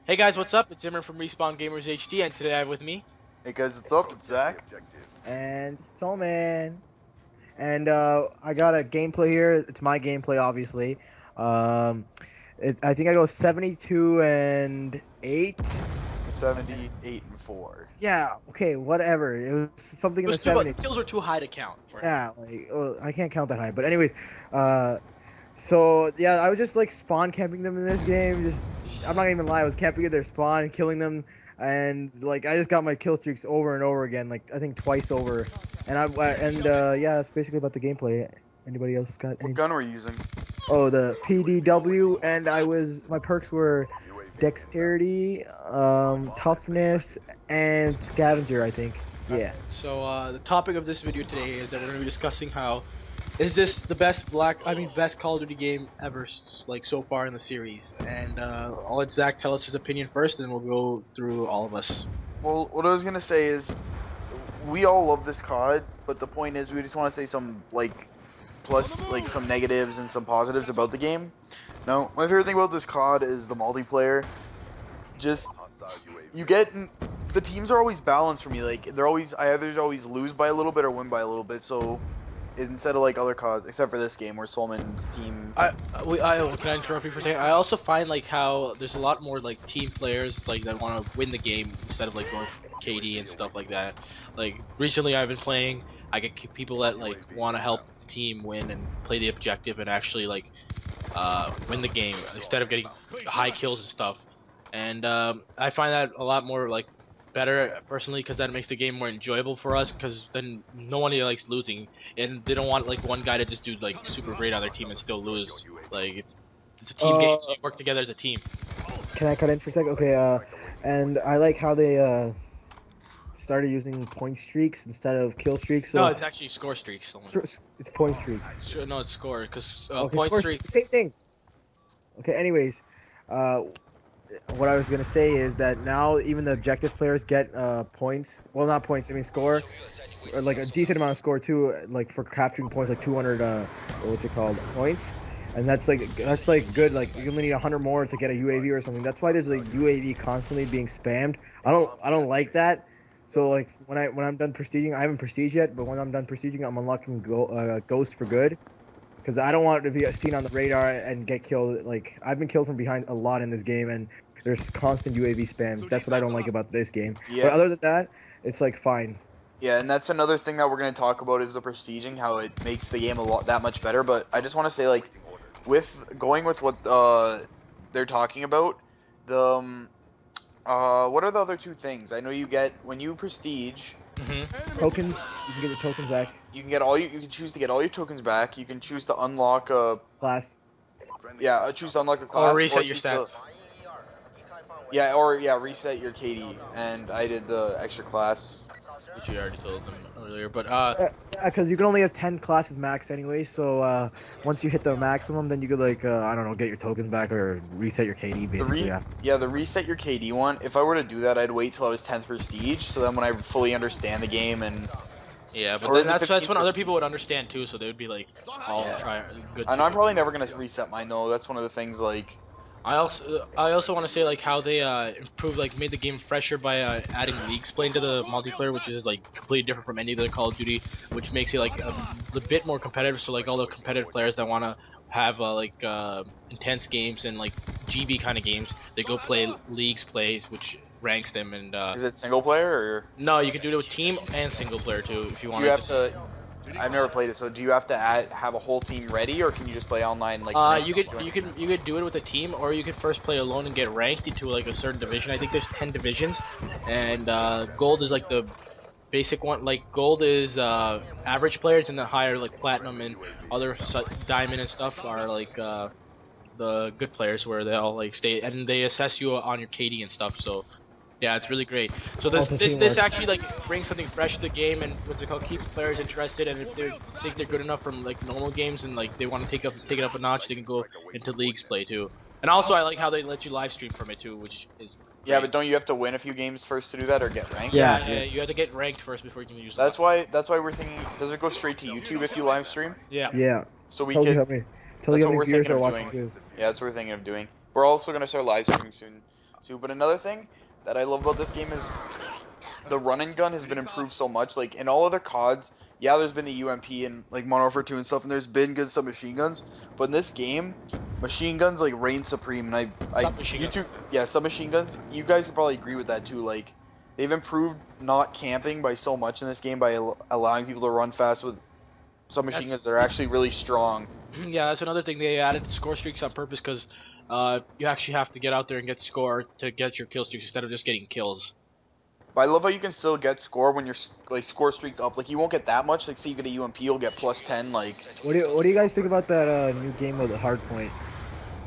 Hey guys, what's up? It's Zimmer from Respawn Gamers HD, and today I have with me. Hey guys, what's up? It's Zach. And Soul Man. And I got a gameplay here. It's my gameplay, obviously. I think I go 72 and 8. 78 and 4. Yeah. Okay. Whatever. It was something in the Too, 70s. kills were too high to count. Yeah. I can't count that high. But anyways, so yeah, I was just like spawn camping them in this game. I'm not even lie. I was camping at their spawn, killing them, and like I just got my kill streaks over and over again. Like I think twice over. And yeah, that's basically about the gameplay. Anybody else got any? What gun were you using? Oh, the PDW, and my perks were dexterity, toughness, and scavenger, I think. Yeah. So the topic of this video today is that we're going to be discussing how is this the best best Call of Duty game ever, like so far in the series. And I'll let Zach tell us his opinion first, and then we'll go through all of us. Well, what I was gonna say is, we all love this COD, but the point is, we just want to say some some negatives and some positives about the game. Now, my favorite thing about this COD is the multiplayer. Just the teams are always balanced for me. Like I either always lose by a little bit or win by a little bit. So instead of like other CODs, except for this game where Solman's team. Can I interrupt you for a second? I also find like how there's a lot more like team players like that want to win the game instead of like going for KD and stuff like that. Like recently I've been playing, I get people that like want to help the team win and play the objective and actually like win the game instead of getting high kills and stuff. And I find that a lot more like better personally, because that makes the game more enjoyable for us, because then no one likes losing, and they don't want like one guy to just do like super great on their team and still lose. Like it's a team game, so you work together as a team. Can I cut in for a second? Okay, and I like how they started using point streaks instead of kill streaks. So no, it's actually score streaks. It's point streaks. No, it's score, because okay, point streaks. Same thing. Okay, anyways, what I was gonna say is that now even the objective players get points. Well, not points. I mean score, or like a decent amount of score too. Like for capturing points, like 200. What's it called? Points. And that's like good. Like you only need 100 more to get a UAV or something. That's why there's like UAV constantly being spammed. I don't like that. So like when I'm done prestiging, I haven't prestige yet, but when I'm done prestiging, I'm unlocking Ghost for good. Because I don't want it to be seen on the radar and get killed. Like, I've been killed from behind a lot in this game, and there's constant UAV spam. That's what I don't like about this game. Yeah. But other than that, it's like fine. Yeah, and that's another thing that we're going to talk about is the prestiging, how it makes the game that much better. But I just want to say, like, going with what they're talking about, what are the other two things? I know you get, when you prestige... Tokens, you can get your tokens back. You can choose to get all your tokens back. You can choose to unlock a class. Yeah, choose to unlock a class. Or reset your stats. Reset your KD. And I did the extra class, which you already told them earlier. But because you can only have 10 classes max anyway. So once you hit the maximum, then you could like I don't know, get your tokens back or reset your KD basically. The reset your KD one. If I were to do that, I'd wait till I was 10th prestige. So then when I fully understand the game and. Yeah, but then that's when other people would understand too, so they would be like, try good. And I'm probably never gonna reset mine though. That's one of the things like. I also want to say like how they made the game fresher by adding leagues play into the multiplayer, which is like completely different from any other Call of Duty, which makes it like a bit more competitive. So like all the competitive players that want to have intense games and like GB kind of games, they go play leagues plays, which ranks them. And is it single player or? No, you can do it with team and single player too if you want. I've never played it, so do you have to have a whole team ready, or can you just play online? Like you could do it with a team, or you could first play alone and get ranked into like a certain division. I think there's 10 divisions, and gold is like the basic one. Like gold is average players, and the higher like platinum and other diamond and stuff are like the good players, where they all like stay and they assess you on your KD and stuff. So. Yeah, it's really great. So this actually like brings something fresh to the game, and what's it called, keeps players interested. And if they think they're good enough from like normal games and like they want to take it up a notch, they can go into leagues play too. And also I like how they let you live stream from it too, which is great. Yeah, but don't you have to win a few games first to do that, or get ranked? Yeah, you have to get ranked first before you can use. That's why we're thinking. Does it go straight to YouTube if you live stream? Yeah. Yeah. So we can. Tell you how many viewers are watching too. Yeah, that's what we're thinking of doing. We're also gonna start live streaming soon. too. But another thing that I love about this game is the run and gun has been improved so much. Like in all other CODs, yeah, there's been the UMP and like Modern Warfare 2 and stuff, and there's been good submachine guns. But in this game, machine guns like reign supreme. And Submachine you gun. two, yeah, submachine guns. You guys can probably agree with that too. Like they've improved not camping by so much in this game by allowing people to run fast with submachine guns that are actually really strong. Yeah, that's another thing. They added score streaks on purpose because you actually have to get out there and get score to get your kill streaks instead of just getting kills. But I love how you can still get score when your like score streaks up. Like you won't get that much. Like say you get a UMP, you'll get plus 10. Like What do you guys think about that new game with Hardpoint?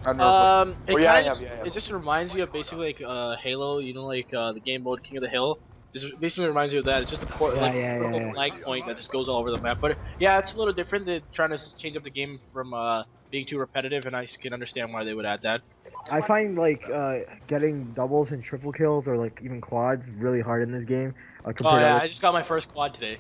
I've never It played. kind of it just reminds you of basically like Halo. You know, like the game mode King of the Hill. This basically reminds you of that. It's just a flag point that just goes all over the map. But yeah, it's a little different. They're trying to change up the game from being too repetitive, and I can understand why they would add that. I find like getting doubles and triple kills or like even quads really hard in this game. Oh Compared yeah, to I just got my first quad today.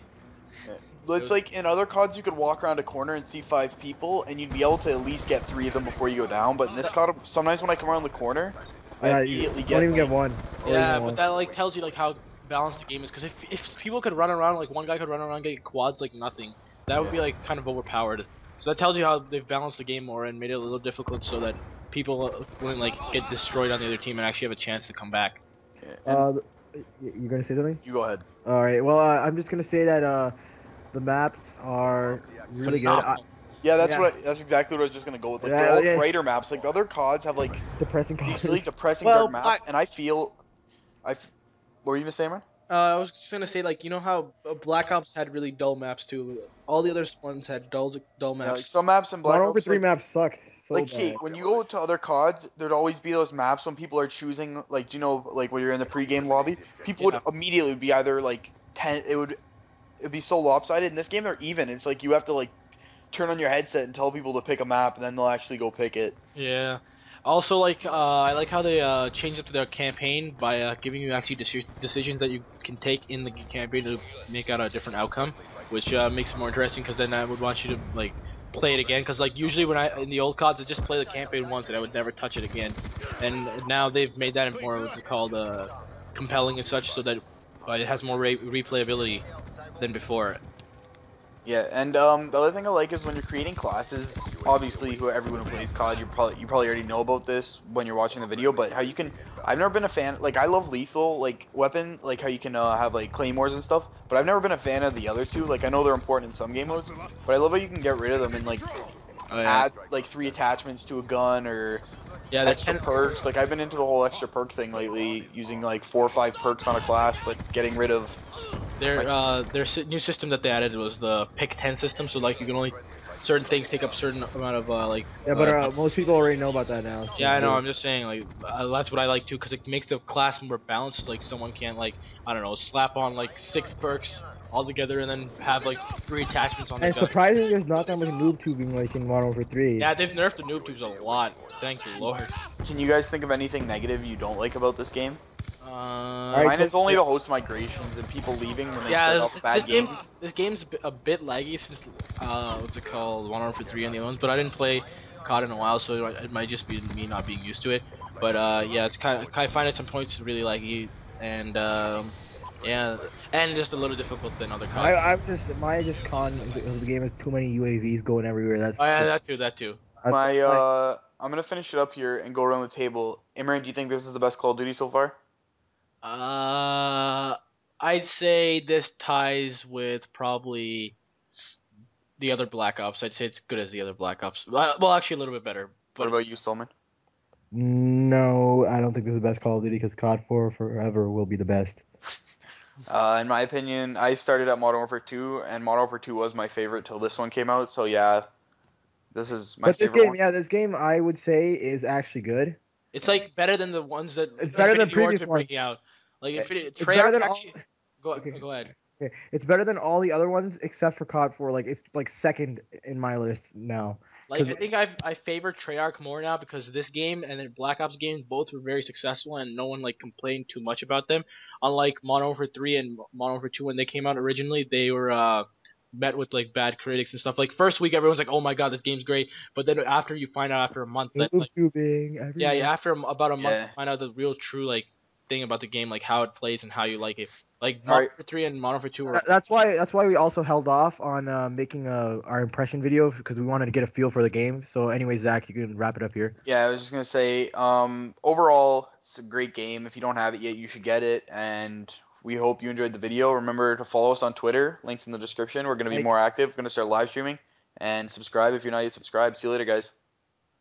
It's like in other CODs you could walk around a corner and see 5 people and you'd be able to at least get 3 of them before you go down. But in this COD, sometimes when I come around the corner, I immediately don't even get one. Yeah, but that like tells you like how balanced the game is. Because if people could run around, like one guy could run around getting quads like nothing, that would be like kind of overpowered. So that tells you how they've balanced the game more and made it a little difficult so that people wouldn't like get destroyed on the other team and actually have a chance to come back. You gonna say something? You go ahead. All right. Well, I'm just gonna say that the maps are really good. Yeah, that's exactly what I was just gonna go with. Like they're all brighter maps. Like the other CODs have like depressing these colors. really depressing dark maps, and I feel, what were you gonna say, man? I was just gonna say, like, you know how Black Ops had really dull maps too. All the other ones had dull maps. Yeah, like some maps in Black Modern Ops. Warfare 3 maps suck. So like, bad. Kate, when you go to other CODs, there'd always be those maps when people are choosing, like, do you know, like when you're in the pre-game lobby, people would immediately be either like 10. It'd be so lopsided. In this game, they're even. It's like you have to like turn on your headset and tell people to pick a map, and then they'll actually go pick it. Yeah. Also, like, I like how they changed up their campaign by giving you actually decisions that you can take in the campaign to make out a different outcome, which makes it more interesting. Because then I would want you to like play it again. Because like usually when in the old CODs, I just play the campaign once and I would never touch it again. And now they've made that more what's it called compelling and such, so that it has more replayability than before. Yeah, and the other thing I like is when you're creating classes. Obviously, everyone who plays COD, you probably already know about this when you're watching the video. But how you can, I've never been a fan. Like I love lethal like weapon, like how you can have like claymores and stuff. But I've never been a fan of the other two. Like I know they're important in some game modes, but I love how you can get rid of them and like add like 3 attachments to a gun or extra perks. Like I've been into the whole extra perk thing lately, using like 4 or 5 perks on a class, but getting rid of. Their new system that they added was the pick 10 system. So like you can only certain things take up certain amount of like. Yeah, but most people already know about that now. So yeah, I know. I'm just saying like that's what I like too, because it makes the class more balanced. Like someone can't like I don't know slap on like 6 perks all together and then have like 3 attachments on. And surprisingly, there's not that much noob tubing like in Modern Warfare 3. Yeah, they've nerfed the noob tubes a lot. Thank the Lord. Can you guys think of anything negative you don't like about this game? Mine is only the host migrations and people leaving when they start off bad games. This game's a bit laggy since what's it called, Modern Warfare 3 and the other ones, but I didn't play COD in a while, so it might just be me not being used to it. But yeah, it's I find at some points really laggy, and yeah, and just a little difficult than other COD. My con of the game is too many UAVs going everywhere. That too. I'm gonna finish it up here and go around the table. Imran, do you think this is the best Call of Duty so far? I'd say this ties with probably the other Black Ops. I'd say it's good as the other Black Ops. Well, actually a little bit better. But what about you, Stolman? No, I don't think this is the best Call of Duty because COD 4 forever will be the best. In my opinion, I started at Modern Warfare 2, and Modern Warfare 2 was my favorite till this one came out. So yeah, this is my favorite one. This game I would say is actually good. It's like better than the ones that. It's better than previous ones. Out. Like it's better than actually, Go ahead. Okay. It's better than all the other ones except for COD 4. Like it's like second in my list now. Like I think I favor Treyarch more now because this game and the Black Ops games both were very successful and no one like complained too much about them. Unlike Modern Warfare 3 and Modern Warfare 2 when they came out originally, they were met with like bad critics and stuff. Like first week, everyone's like, "Oh my god, this game's great," but then after you find out after a month that Noob like tubing, yeah, everyone. after about a month, you Yeah. find out the real true like thing about the game, like how it plays and how you like it. Like All Modern right. Warfare 3 and Modern Warfare 2 are That's why we also held off on making our impression video because we wanted to get a feel for the game. So, anyways, Zach, you can wrap it up here. Yeah, I was just gonna say, overall, it's a great game. If you don't have it yet, you should get it. And we hope you enjoyed the video. Remember to follow us on Twitter. Links in the description. We're gonna be Like, more active. We're gonna start live streaming. And subscribe if you're not yet subscribed. See you later, guys.